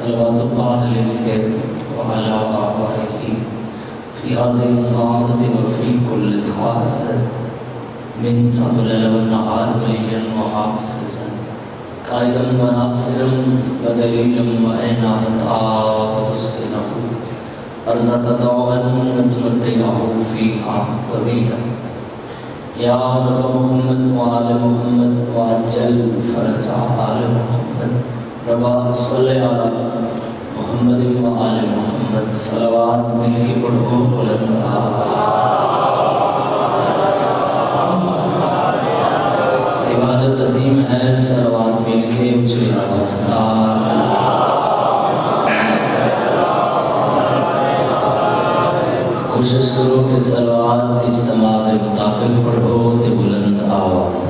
صلوات الله عليه وعلى آبائه في هذه الساعة وفي كل ساعة من ساعة الليل والنهار وليا وحافظا قائدا وناصرا ودليلا وعناية وتسكنه أرزق دعوا وتمتعه فيها طويلا يا رب محمد وآل محمد وعجل فرج آل محمد ربنا صل على محمد وآل محمد صلوات ملکی پڑھو بلند آواز عبادت عظیم ہے صلوات مل کے اونچی آواز کوشش کرو کہ صلوات اجتماع کے مطابق پڑھو تے بلند آواز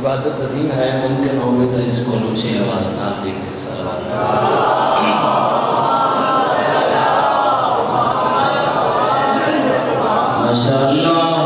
عبادت عظیم ہے ممکن ہوگی تو اس کو اونچی آواز نہ بھی صلوات ماشاءاللہ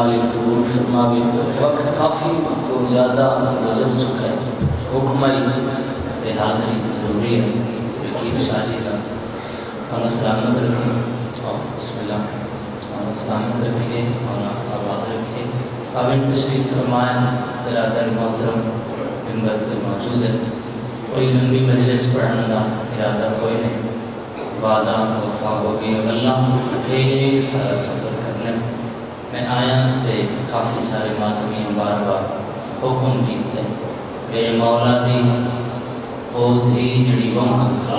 مالک قبول فرماوے. وقت کافی تو زیادہ گزر چکا ہے. حکم تے حاضری ضروری ہے. وکیل شاہ جی کا اللہ سلامت رکھے. اور بسم اللہ اللہ سلامت رکھے اور آباد رکھے. قابل تشریف فرمائیں. برادر محترم ممبر پہ موجود ہے. کوئی لمبی مجلس پڑھنے کا ارادہ کوئی نہیں. وعدہ وفا ہو گئی. اللہ ڈھیر سارا سفر کرنے میں آیا تے کافی سارے ماتمیاں بار بار حکم کیتے. میرے مولا دی وہ تھی جڑی بہت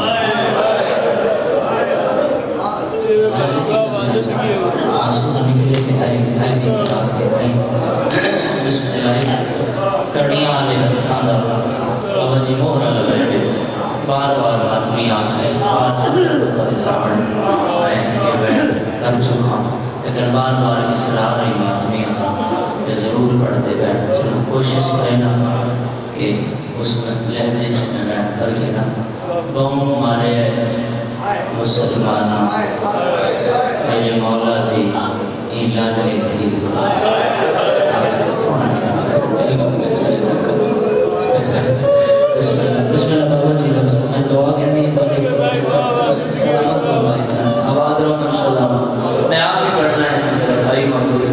آنسو نکلے کہ آئی دکھائی دی بات کے بھائی بسم اللہ کڑیاں آلے رکھان دا بابا جی مہرہ لگے. بار بار آدمی آنکھیں بار بار سامن آئے کہ بیٹھ کر چکا لیکن بار بار اسرار ہی آدمی آتا یہ ضرور پڑھتے بیٹھ. چلو کوشش کریں نا کہ اس میں لہجے سے بیٹھ کر کے نا بہم مارے مسلمانہ میرے مولا دی ایلا نہیں تھی. بسم اللہ بابا جی بس میں دعا کرنی پڑے. سلامت ہو بھائی جان. آباد رہو ماشاءاللہ. میں آپ ہی پڑھنا ہے میرا بھائی موجود ہے.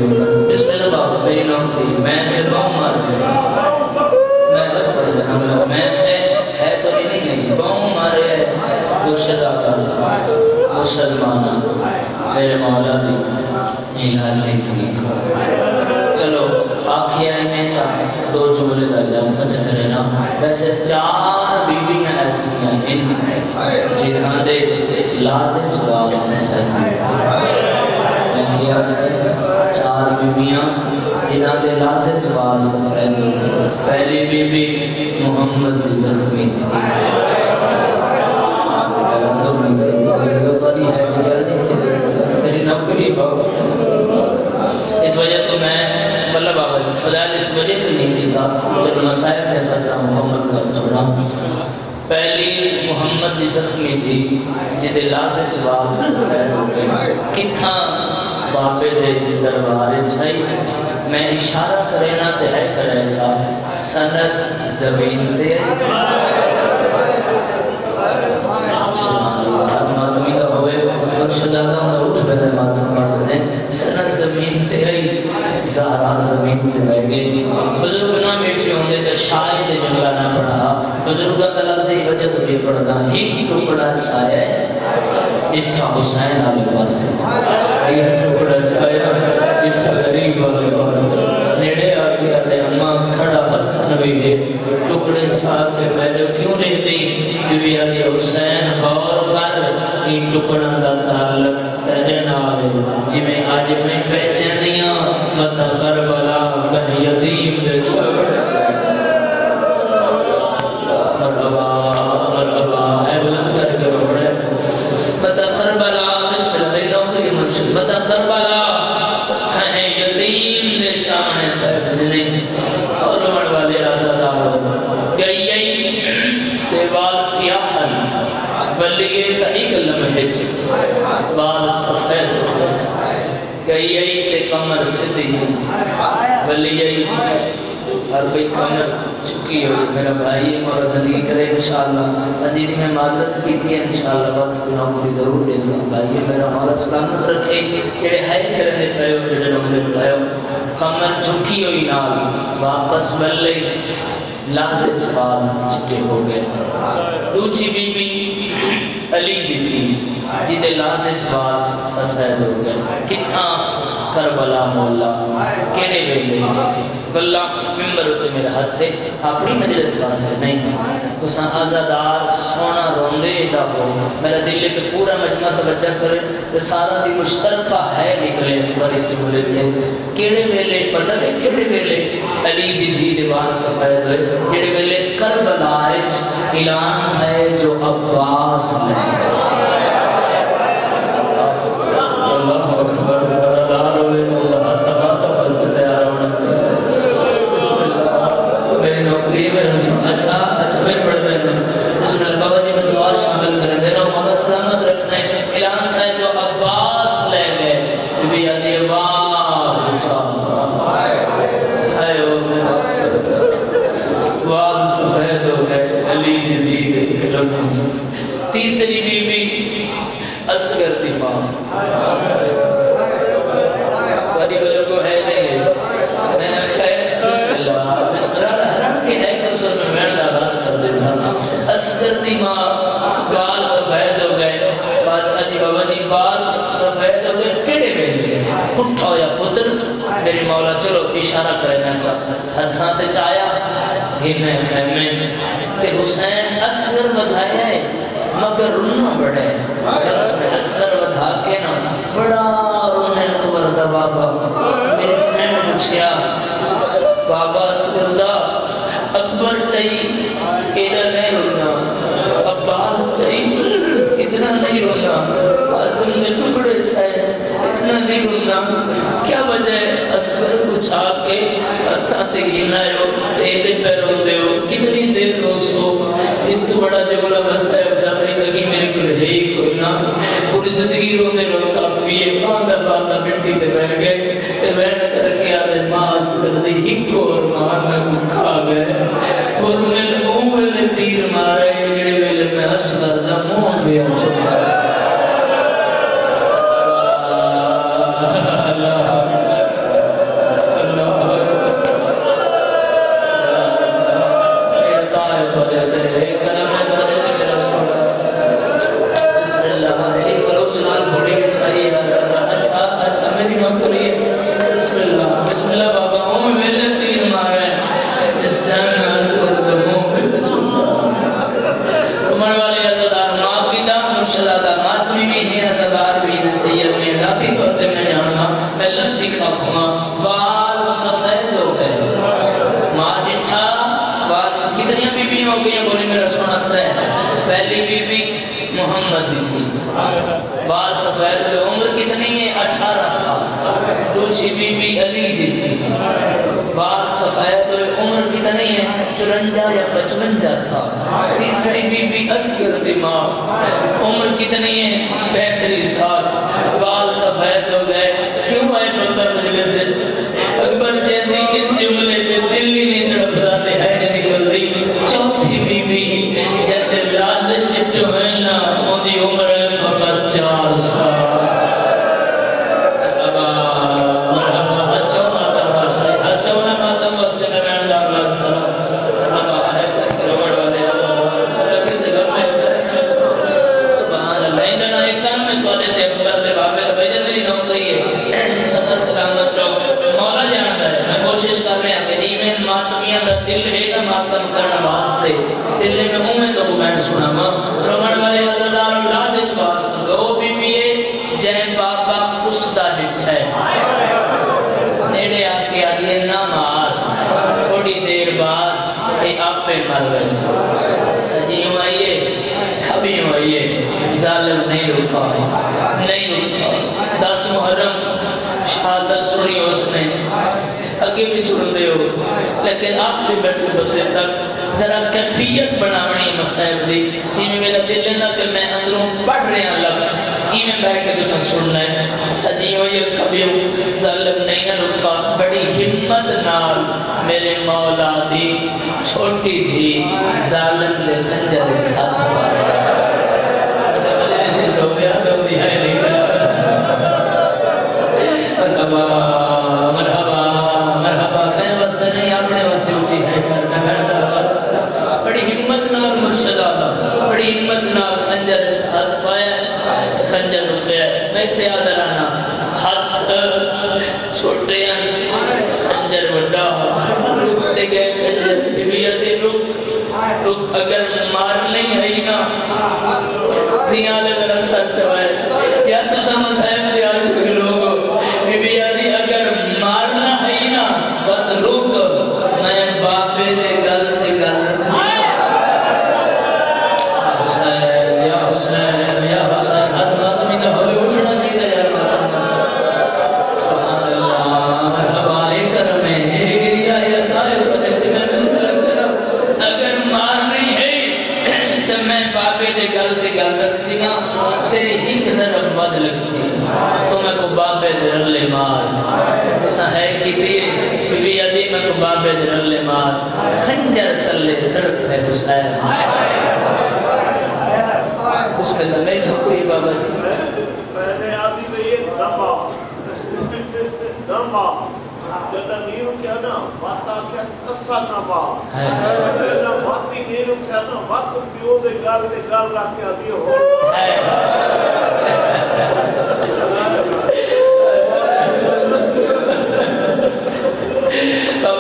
بسم اللہ بابا میری نوکری میں پھر بہم مار میں بت پڑھ دینا مطلب میں ہے تو یہ نہیں ہے بہم مارے مرشد آقا مسلمانہ میرے مولا دی ایلا نہیں تھی. چلو آخیا ہی میں چاہے دو جملے دا اضافہ چکرے نا. ویسے 4 بیویاں ایسی ہیں جنہاں دے لازم جواب سے ہیں. میں کیا ہے 4 بیویاں جنہاں دے لازم جواب سے ہیں. پہلی بیوی محمد دی زخمی تھی. میری نوکری بہت اس وجہ تو میں مطلب بابا جی فضائل اس وجہ تو نہیں دیتا جب مسائل میں ساتھ محمد کا چھوڑا. پہلی محمد دی زخمی تھی جدے لازم جواب سے خیر ہو گئے. کتھاں بابے دے دربارے چھائی میں اشارہ کرینا تے ہے کرے چھا سند زمین دے ماتمی کا ہوئے مرشد آقا ہوں اٹھ بیدے ماتم پاسدے سند زمین تیرئی زہران زمین تیرئی گئی. بزرگ نہ بیٹھے ہوں گے تو شاید جنگلہ نہ پڑھا. بزرگہ کا لفظ ہی وجہ تو بھی پڑھا ہی ٹکڑا چھایا اٹھا حسین آلے پاس سے یہ ٹکڑا چھایا اٹھا غریب آلے پاس سے نیڑے آگے آلے اماں کھڑا حسن بھی ہے ٹکڑے چھا کے پہلے کیوں نہیں دی بی علی حسین غور کر این ٹکڑا دا تعلق تیرے نالے جی میں آج میں پہچن دیاں مطا کربلا کہیں یتیم دے چھوڑ مرحبا مرحبا اے بلند کر کے روڑے مطا کربلا بسم اللہ میری نوکری مرشد مطا کربلا کہیں یتیم دے چاہنے پہنے اور روڑ والے آزادار گئی دیوال سیاہن بلیے تا ایک لمحے چک بال سفید گئی تے کمر صدی بلیے ہر کوئی کمر چکی ہو. میرا بھائی اور زندگی کرے انشاءاللہ. دیدی نے معذرت کی تھی انشاءاللہ وقت کی نوکری ضرور لے سکتا. بھائی میرا مولا سلامت رکھے. جڑے ہے کرنے پہو جڑے نمبر پہو کمر چکی ہوئی نال واپس بلے لازم جواب چکے ہو گئے. دوچی بی بی علی دی تھی جیدے لازم جواب سفید ہو گئے. کتھاں کربلا مولا کیڑے ویلے بلہ ممبر ہوتے میرے ہاتھ تھے اپنی مجلس واسطے نہیں تو ساں آزادار سونا روندے دا ہو. میرا دل ہے کہ پورا مجمع توجہ کرے تو سارا دی مشترکہ ہے نکلے پر اس کے بولے تھے کیڑے ویلے پتہ ہے کیڑے ویلے علی دی دھی دیوان سفید ہوئے کیڑے ویلے کربلا اعلان ہے جو عباس نہیں. اللہ اکبر برادار ہوئے اللہ تباہ بست تیار ہونا چاہیے. میری نوکری ہے میرے رسول اچھا بھائی پڑھ رہے ہیں. بسم اللہ بابا جی میں سوال شامل کریں میرا مولا سلامت رکھنے اعلان تھا جو عباس لے گئے بھی آدھی واہ اشارہ کرنا چاہتا ہتھاں تے چایا گھنے خیمے تے حسین اصغر بدھایا ہے مگر رونا بڑھے جب اس نے اصغر بدھا کے نا بڑا رونے اکبر دا بابا میری سین پوچھیا بابا اصغر دا اکبر چاہیے ادھر نہیں رونا عباس چاہیے اتنا نہیں رونا قاسم نے ٹکڑے چاہے اتنا نہیں رونا کیا وجہ ہے اصغر کو چھا کے ہتھاں تے گھنا ہو تیرے پیروں دے ہو کتنی دیر دوستو اس تو بڑا جگلہ مسئلہ ہے ابدا بھائی لگی میرے کو رہے ہی کوئی نا پوری زندگی رونے لوگ کافی ہے باندھا مٹی تے بیٹھ گئے تے بہن کر کے آدھے ماں اصغر دی ہکو اور ماں میں کھا گئے اور میں منہ میں تیر مارے جڑے ویلے میں اصغر دا منہ دیا چکا پہلی بی بی محمد دی تھی بال سفید ہوئے عمر کتنی ہے 18 سال دوسری بی بی علی دی تھی بال سفید ہوئے عمر کتنی ہے 54 یا 55 سال تیسری بی بی اصغر دی ماں عمر کتنی ہے 35 سال بال سفید ہو گئے کیوں آئے بندر مجلس اکبر جیدی اس جملے پہ دلی نہیں تڑپتا تے ہے نکل دی چوتھی بی بی جیدی لالچ جو ہے نا موندی عمر ہے فقط 4 سال دل ہے نا ماتم کرنا واسطے دل میں میں تو میں سنا ماں رومن والے اللہ اللہ سے چھوار سکو بی بی جہن بابا کستا ڈٹھا ہے نیڑے آکے آدھے نہ مار تھوڑی دیر بعد اے آپ پہ مر ویسا سجیوں آئیے کھبیوں آئیے ظالم نہیں رکھا 10 محرم شہادت سنی اس نے اگے بھی سن دے ہو لیکن آپ بھی بیٹھے بندے تک ذرا کیفیت بناونی مسائل دی جی میں میرا دل لینا کہ میں اندروں پڑھ رہے ہیں لفظ ہی میں بیٹھ کے دوسرا سننا ہے سجیوں یہ کبھیوں ظالم نہیں نہ رکا بڑی ہمت نال میرے مولا دی چھوٹی تھی ظالم دے خنجر چھات پارے ایسے سو گیا تو بھی ہے نہیں بڑی ہمت نال مرشد آتا بڑی ہمت نال خنجر ہاتھ پایا خنجر رکھیا میں تھے آدھرانا ہاتھ چھوٹے ہیں خنجر وڈا رکھتے گئے خنجر بی آدھی رک اگر مار نہیں ہے نا دیا دے ذرا سچ ہوئے یا تو سمجھ صاحب دے عاشق لوگو بی آدھی اگر مارنا ہے نا بات رک میں باپے دے گل رکھنی تیری ہی کسر بد لگ سی تو میں کو بابے دے رلے مار اسا ہے کی تیر بی بی عدی میں کو بابے دے رلے مار خنجر تلے تڑپ ہے حسین اس میں نہیں کوئی بابا جی میں نے آدھی میں یہ دمبا جدا نہیں رکھیا نا باتا کیا قصہ نہ با نا باتی نہیں رکھیا نا وقت پیو دے گل رکھ کے آدھی ہو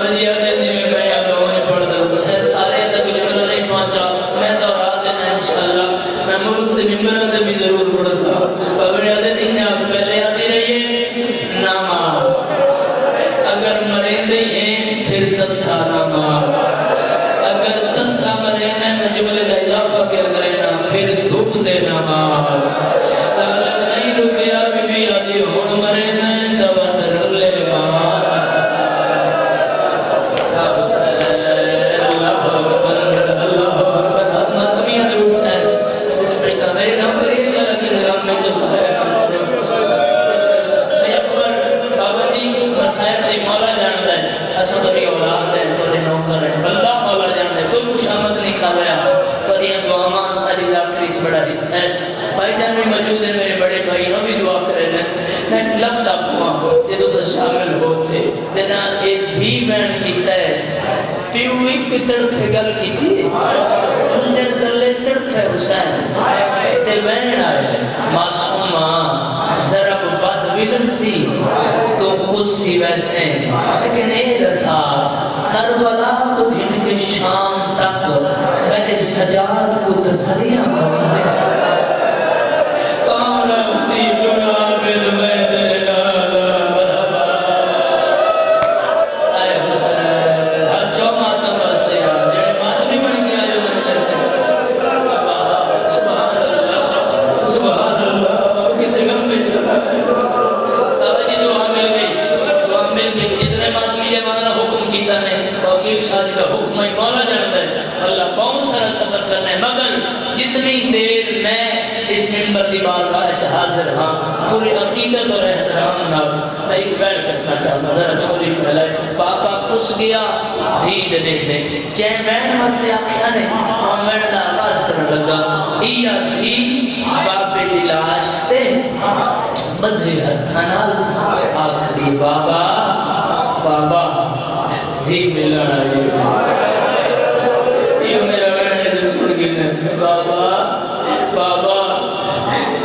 بابا جی آدھے دی میں آگا ہونے پڑھ دوں سارے تک جملہ نہیں پہنچا میں تو رات دینا انشاءاللہ میں ملک دے ممبران دے بھی ضرور پڑھ سا بابا جی آدھے دی آپ پہلے آدھی رہیے نامہ اگر مرندے ہیں پھر تسا نامہ اگر تسا مرندے میں جملے دا اضافہ کیا کرنا پھر دھوپ دے نامہ تالک نہیں رکیا بی بی آدھی ہون مرندے دوا در لے ماں بھائی جان بھی موجود ہیں میرے بڑے بھائی نو بھی دعا کرے ہیں میں ایک لفظ آپ کو یہ تو سے شامل ہوتے جنا ایک دھی بین کیتا ہے پیوئی کوئی تڑپے گل کیتی ہے سنجر تلے تڑپے حسین تے بین آئے معصومہ ضرب بات ویلن سی تو کسی ویسے لیکن اے رسا کربلا تو گھن کے شام تک میں سجاد کو تسلیاں کرنے سے پوری عقیدت اور احترام نہ میں ایک بیٹھ کرنا چاہتا ہوں ذرا چھوڑی پہلے پاپا کس گیا دھید دیکھنے چین بین مستے آکھیا نے ہم بین دا آواز کرنے لگا ایا دھی باپے دلاشتے بدھے ہتھانال آکھری بابا بابا دھی ملنا ہے یہ میرا بین نے سن گئے بابا بابا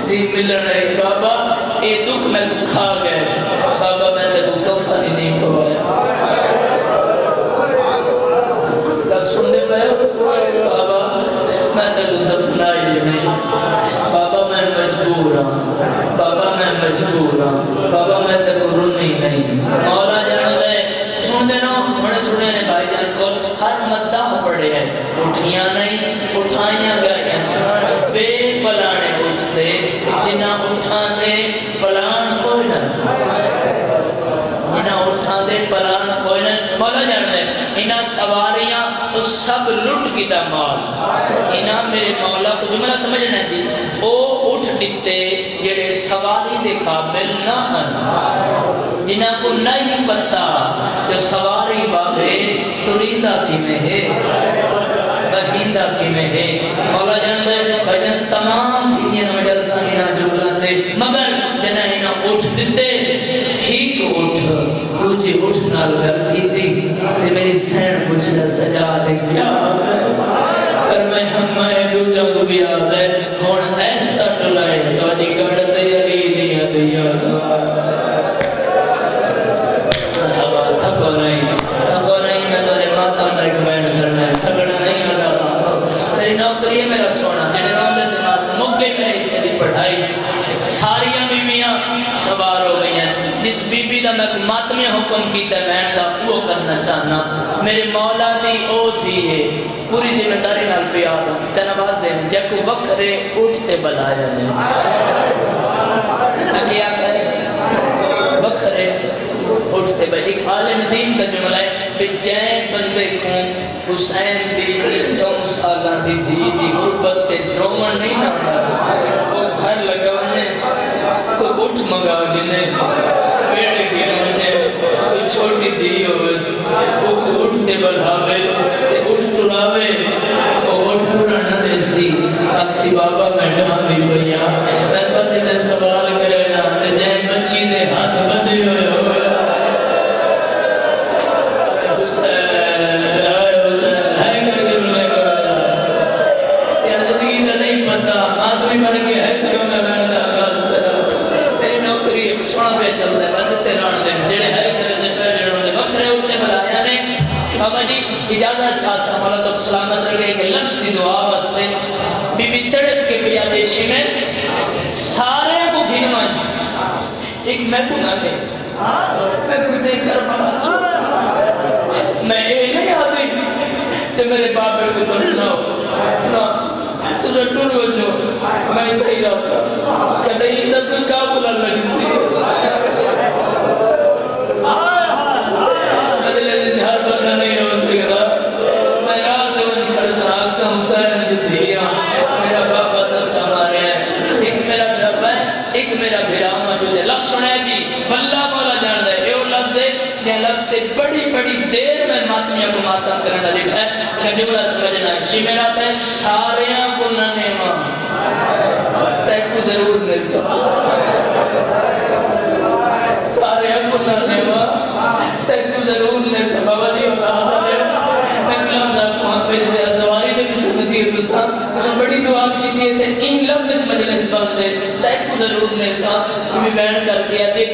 دھی ملنا ہے بابا اے دکھ میں کھا گئے بابا میں تے کو کفن نہیں پوایا لگ سن دے پائے بابا میں تے کو دفنائی نہیں بابا میں مجبور ہوں بابا میں مجبور ہوں بابا میں تے کو رونی نہیں مولا جان دے سن دے نا بڑے سنے نے بھائی جان کو ہر مدح پڑے ہیں اٹھیاں نہیں اٹھائیاں گئے بے پلانے اٹھتے جنہ اٹھان دے پلان کوئی نہ انہاں اٹھان دے پلان کوئی نہ مولا جان دے انہاں سواریاں تو سب لٹ کی دا مال انہاں میرے مولا کو جملہ سمجھنا جی او اٹھ دیتے جڑے سواری دے قابل نہ ہن جنہاں کو نہیں پتا جو سواری بابے تریندہ کی میں ہے بہیندہ کی میں ہے مولا جان دے بھجن تمام چیزیں مجلسہ انہاں جملہ دے مگر جنہ انہاں اٹھ دیتے ہی کو اٹھ روچی اٹھ نال گر کی تھی تے میری سین پوچھنا سجا دے کیا فرمائے ہمیں دو جنگ بھی آدھے ہون ایسا ٹلائے تو جی گڑتے علی دیا دیا تھکو نہیں میں تو نے ماتم ریکمینڈ کرنا ہے تھکڑا نہیں آزادا میری نوکری ہے میرا سونا جنہیں روندے دماغ مگے میں اس سے بھی پڑھائی ساریاں بیویاں سوار ہو گئی ہیں جس بی بی دا میں ماتمی حکم کی تے بہن دا وہ کرنا چاہنا میرے مولا دی او تھی ہے پوری ذمہ داری نال پہ آدھا چنواز دے جے کو وکھرے اٹھتے بلایا نے میں کیا کرے وکھرے اٹھتے بھائی ایک عالم دین کا جملہ ہے بجائے بندے کو حسین دی 4 سالہ دی دی غربت تے رومن نہیں نہ وہ گھر لگا ونے کوئی اٹھ منگا گنے پیڑے گرے ونے کوئی چھوٹی دی ہو بس وہ اٹھتے بڑھاوے تے اٹھ ٹراوے وہ اٹھ ٹرانا دے سی اب سی بابا میں ڈھان دی پڑیا میں پتے نے سوال کرے نا تے جائے بچی دے ہاتھ بندے ہوئے جی اجازت چاہتا مولا تو سلامت رکھے کہ لفظ دی دعا واسطے بی بی تڑپ کے پیا دیشی میں سارے کو گھنوان ایک میں گناہ دے میں کتے کربلا چھوڑا میں اے نہیں آدھی کہ میرے باپے کو دھنا ہو نا تجھے ٹور وجنو میں کہی رہا کہ نہیں تب کوئی کابل اللہ کسی مدلے سے جہاں بندہ نہیں رو سکتا میں رات من کھڑ سراک سا حسین جدھیا میرا باپا دس ہمارے ہیں ایک میرا باپا ہے ایک میرا بھیرا موجود ہے لفظ سنے جی واللہ مولا جان دے یہ لفظ ہے یہ لفظ سے بڑی بڑی دیر میں ماتمیاں کو ماتم کرنا لکھا ہے کہ جملہ سمجھنا ہے شمیرات ہے ساریاں کو ننے ماں تیک کو ضرور نہیں سکتا ساریاں کو ننے ماں تیک کو ضرور نہیں سکتا بابا جی بتا دے میں کلام صاحب کو ہم میرے سے ازواری دے بھی سکتی ہے دوسرا بڑی دعا کی تھی کہ ان لفظ مجلس بند ہے تیک کو ضرور نہیں سکتا بھی بیان کر کے آتے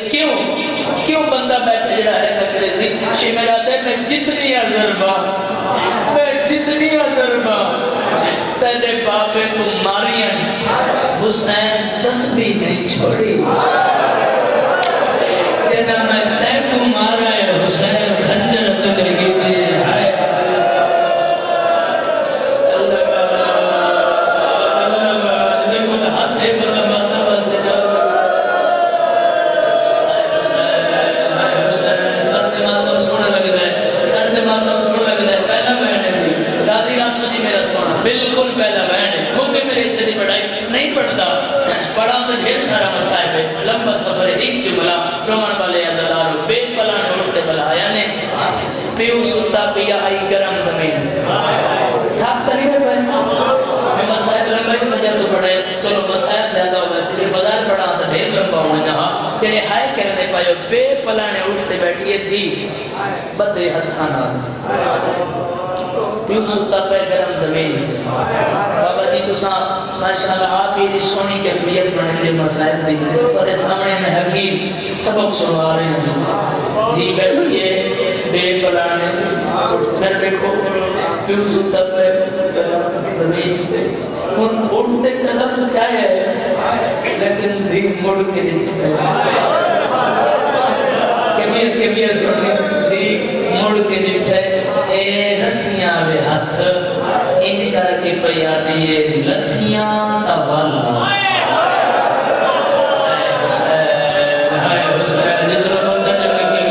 کیوں بندہ بیٹھے جڑا ہے تکرے تھی شمیرات ہے میں جتنی ضربہ تیرے باپے کو ماریا حسین تسبیح نہیں چھوڑی جنہ میں تے کو مارا ہے حسین خنجر تک لگی تھی لمبا سفر ایک جملہ رومن والے ازلارو بے پلان اٹھتے بلایا نے پیو ستا پیا آئی گرم زمین تھاک تری ہے پہنے میں مسائل لمبا اس وجہ تو پڑھے چلو مسائل زیادہ ہوگا صرف بازار پڑھا تھا ڈھیر لمبا ہونا جہاں کہ ہائے کرنے پائیو بے پلانے اٹھتے بیٹھئے تھی بدے ہتھانا پیو ستا پہ گرم زمین بابا جی تو ساں ماشاءاللہ آپ ہی سونی کیفیت بنے لئے مسائل دی اور اس سامنے میں حقیق سبق سنوا رہے ہیں دھی بیٹھئے بے پلانے پھر دیکھو پیو ستا پہ گرم زمین پہ ان اٹھتے قدم چاہے لیکن دھی مڑ کے نیچے کیفیت سنی دھی مڑ کے نیچے اے رسیاں بے ہاتھ ان کر کے پیا دیئے لٹھیاں کا والا ہائے حسین جس نے بندہ جگہ کی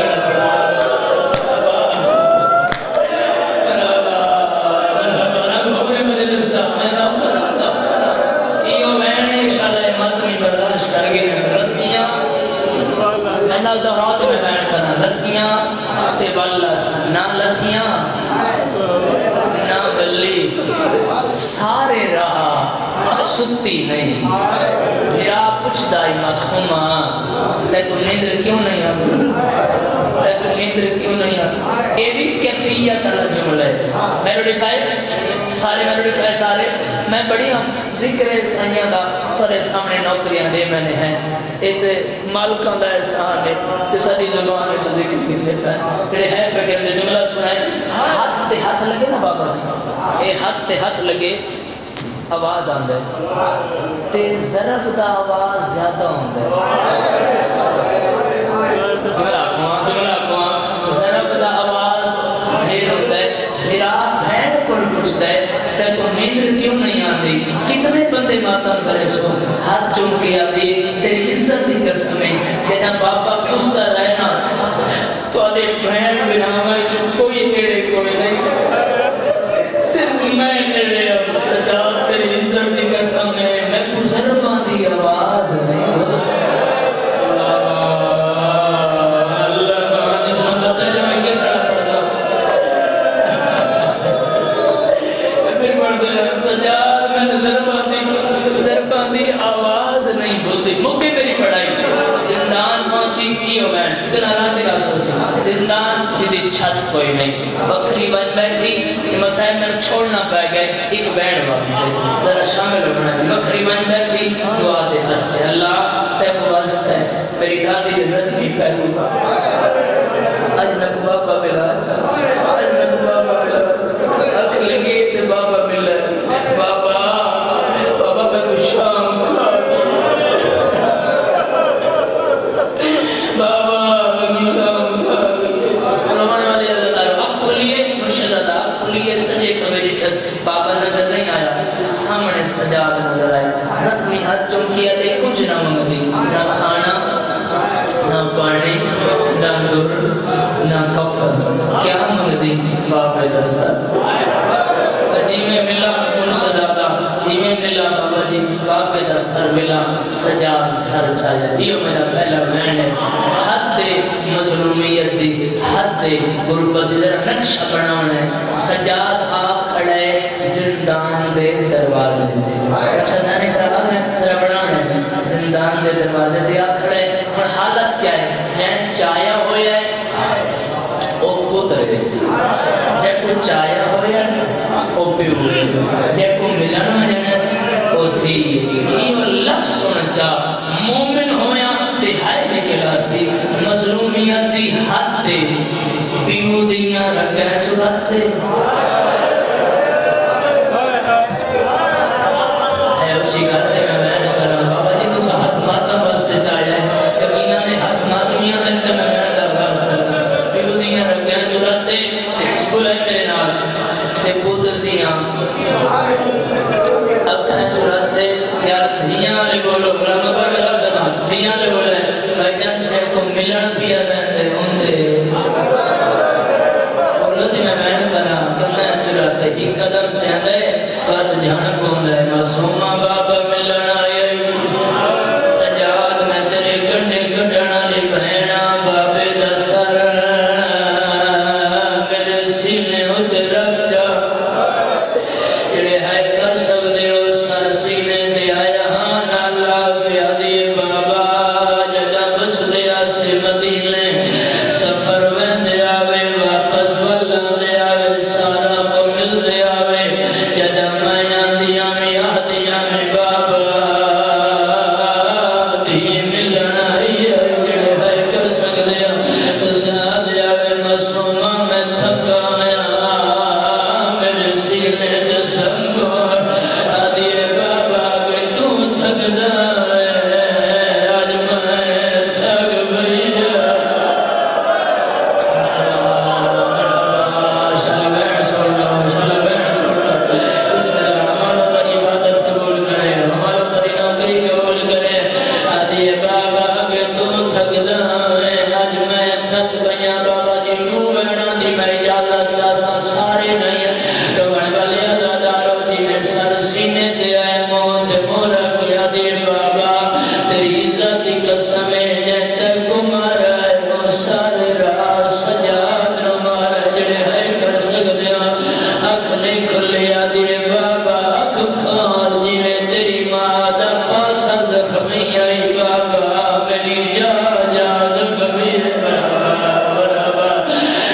دہرات میں بیان کرنا لتھیاں تے والا نہ لتھیاں نہ گلی سارے رہا ستی نہیں پھر آپ پوچھ دائی معصومہ لیکن نیندر کیوں نہیں آتی یہ بھی کیفیت اللہ جملہ ہے میرے لکھائے سارے میں بڑی ہم ذکر سائیاں دا پر سامنے نوکریاں دے میں نے ہیں ایت مالکاں دا احسان ہے جو ساری زبان میں جو ذکر کی دیتا ہے پھر ہے پہ جملہ سنائے ہاتھ تے ہاتھ لگے نا بابا جی اے ہاتھ تے ہاتھ لگے آواز آندے تے ضرب دا آواز زیادہ ہوندے جملہ کواں ضرب دا آواز بھیر ہوندے پھر آپ بھین کو پوچھتا ہے تے کو نیندر کیوں نہیں آتی کتنے بندے ماتم کرے سو ہاتھ چون کے آتی تیری عزت دی قسم ہے تینا بابا پوچھتا رہنا تو آدھے بھین بناوائی جو کوئی نیڑے کوئی نہیں صرف میں نیڑے اب سجا تیری عزت دی قسم ہے میں گزرباں دی آواز نہیں آواز نہیں بولتی موقع میری پڑھائی زندان پہنچی کی ہو میں اتنا راسے کا سوچا زندان جدی چھت کوئی نہیں بکری بن بیٹھی مسائل میں چھوڑنا پہ گئے ایک بینڈ واسطے ذرا شامل ہونا ہے بکری بن بیٹھی دعا دے اچھے اللہ تے کو واسطے میری دادی دے رتنی پہلو کا اج میں کو بابا ملا آج میں کو بابا بابے دا سر جی میں ملا مرشد آقا جی میں ملا بابا جی بابے دا سر ملا سجاد سر چاہیا دیو میرا پہلا بہن ہے حد مظلومیت دی حد غربت دی ذرا نقشہ بنانا ہے سجاد آپ کھڑے زندان دے دروازے دے رکشدانی چاہا ہے ذرا بنانا ہے زندان دے دروازے دے آپ کھڑے اور حالت کیا ہے جہاں چایا ہویا ہے وہ پتر ہے جب کو چایا ہویا ہے وہ پیو ہے جب کو ملن مجنس وہ تھی یہ لفظ سنچا مومن ہویا دہائی دے کلاسی مظلومیت دی حد دے پیو دیاں رکھیں چراتے ہے اسی کرتے میں بیان کرا بابا جی تو ہاتھ ماتم بستے چاہیے یقینہ نے ہاتھ ماتمیاں دنتے میں بیان کرا پیو دیاں رکھیں چراتے بولے میرے نال تے پوتر دیاں اکھیں چراتے یار دھیاں لے بولو بلا مبر میں لفظ تھا دھیاں لے بولے بھائیجان جب کو ملن پیا بہتے ہوندے بولتی میں بیان کرا کمیں چراتے ہی قدم چاہتے قد جان کون ہے معصومہ بابا ملن آئے سجاد میں تیرے گنڈے گنڈنا لی بہنا بابے دا سر میرے سینے ہوتے رکھ جا جڑے ہے کر سکتے ہو سر سینے دے آیا ہاں نالا کیا دیے بابا جگہ بس دیا سے مدینے سفر میں دے آوے واپس واللہ دے آوے سارا کو مل دے آوے جدہ مائیاں دیا میں آدیا میں بابا دیئے ملن آئی جڑے ہے کر سکتے ہو ساتھ جاوے مسومہ میں تھکا میرے سینے دے سنگو آدیے بابا کہ تو تھک دائے آج میں تھک بھئی شاہ بین سوڑا اس میں ہمارا تری عبادت قبول کرے ہمارا تری نوکری قبول کرے آدیے بابا کہ تو تھک دائے آج میں تھک بھئیاں بابا جی نو بہنا دی میں اجازت چاہسا سارے نہیں روان والے عدادارو دی میں سر سینے دے آئے موت مورا کیا دے بابا تیری عزت دی قسم ہے جہاں تک مارا ہے وہ سارے راہ سجاد نو مارا جڑے ہے کر سکتے ہیں اکھ نہیں کھلے آدھے بابا اکھ کھال جی میں تیری ماں دا پاسا زخمی آئی بابا میری جا زخمی بابا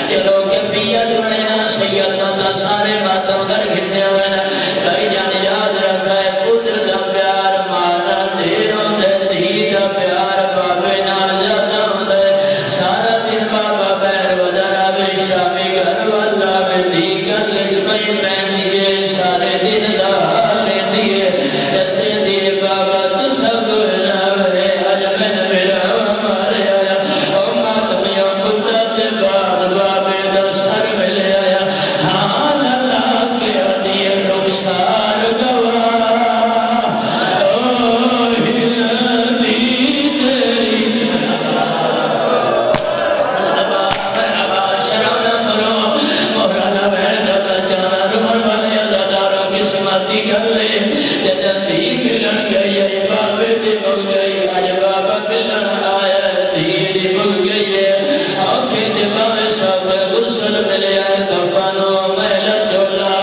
چلو کفیت بنے نا سید ماتا سارے ماتم گر گھتے ہوئے نا بھائی جان یاد رکھا ہے پتر دا پیار مانا دیروں دے دی دا پیار بابے نال زیادہ ہوندے سارا دن بابا بیر ودر آوے شامی گھر والا آوے دی گھر لچمائی پہن دیئے سارے دن دا حالے دیئے ایسے دیئے بابا تو سب ناوے آج میں میرا ہمارے آیا او ماتمیاں بلدہ دے بعد بابے دا سر ملے آیا ہاں اللہ کے آدیے رخسار گواہ او ہلدی تیری مرحبا شرم نہ کرو مولانا بہن کرنا چاہنا رمن والے عداداروں کی سماتی کر لے جدن دی ملن گئی ہے بابے دی مگ گئی آج بابا ملن آیا دی دی مگ گئی ہے آنکھیں دی بابے صاحب غرسل ملے آئے کفانو محلہ چولا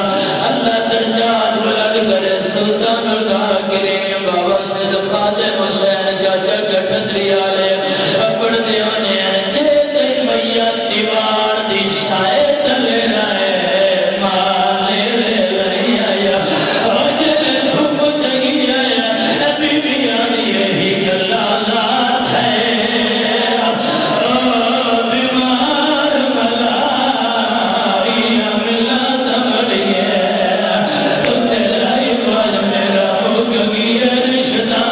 اللہ درجات بلد کرے سلطان الغاقرین بابا سے خادم حسین چاچا گٹھتری آلے اپڑ دیوانے جیتے میاں دیوار دی سائے تلے رائے مالے لے لئی آیا آجل دھوپ تگی آیا ابھی بھی آنی یہی گلالات ہے بیمار ملائی ملا دمڑیے تو تیرا ایوال میرا ہو گئی رشتہ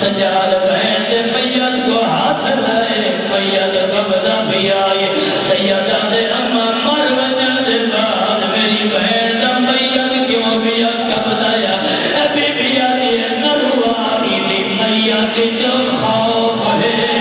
سجاد بہن دے میت کو ہاتھ لائے میت قبضہ بھی آئے سیدہ دے اما مر وجہ دے بعد میری بہن دا میت کیوں بھی قبضہ یا بی بی آئی نرواری دی میت جو خوف ہے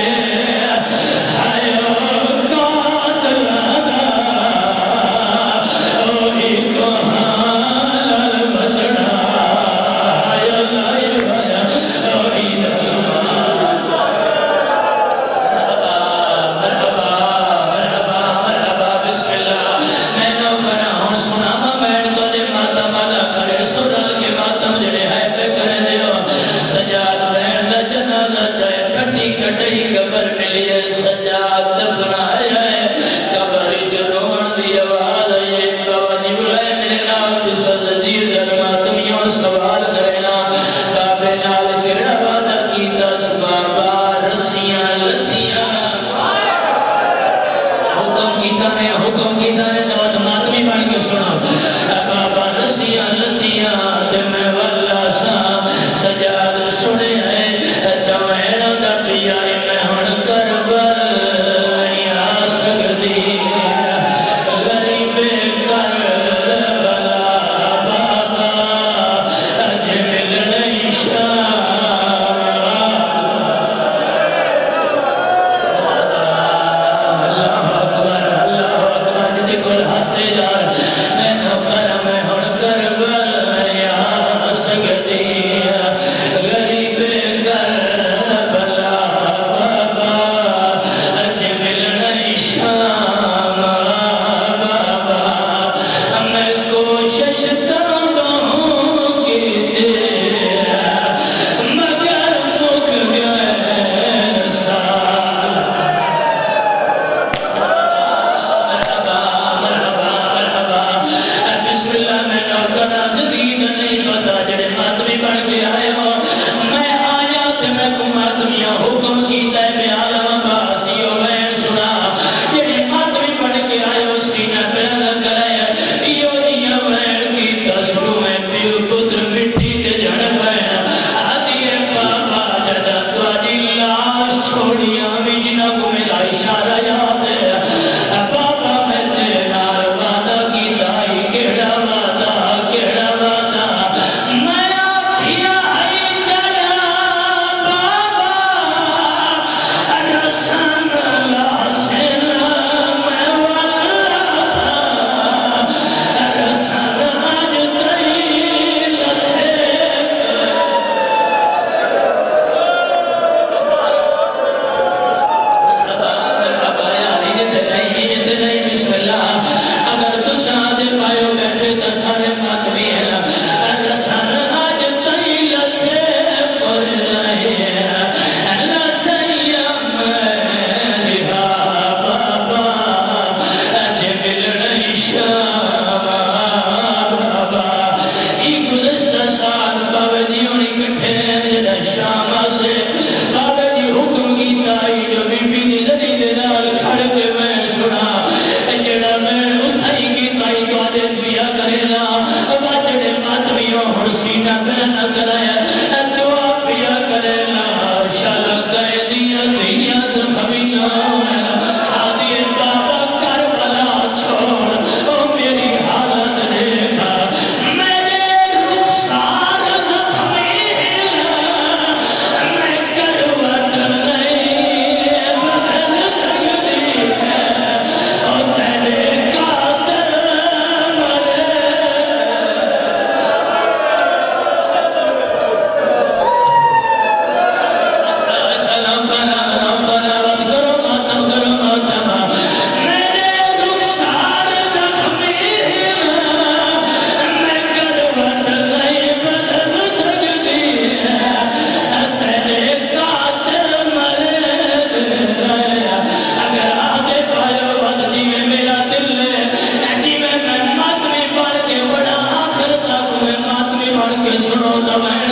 کے سنو دبائیں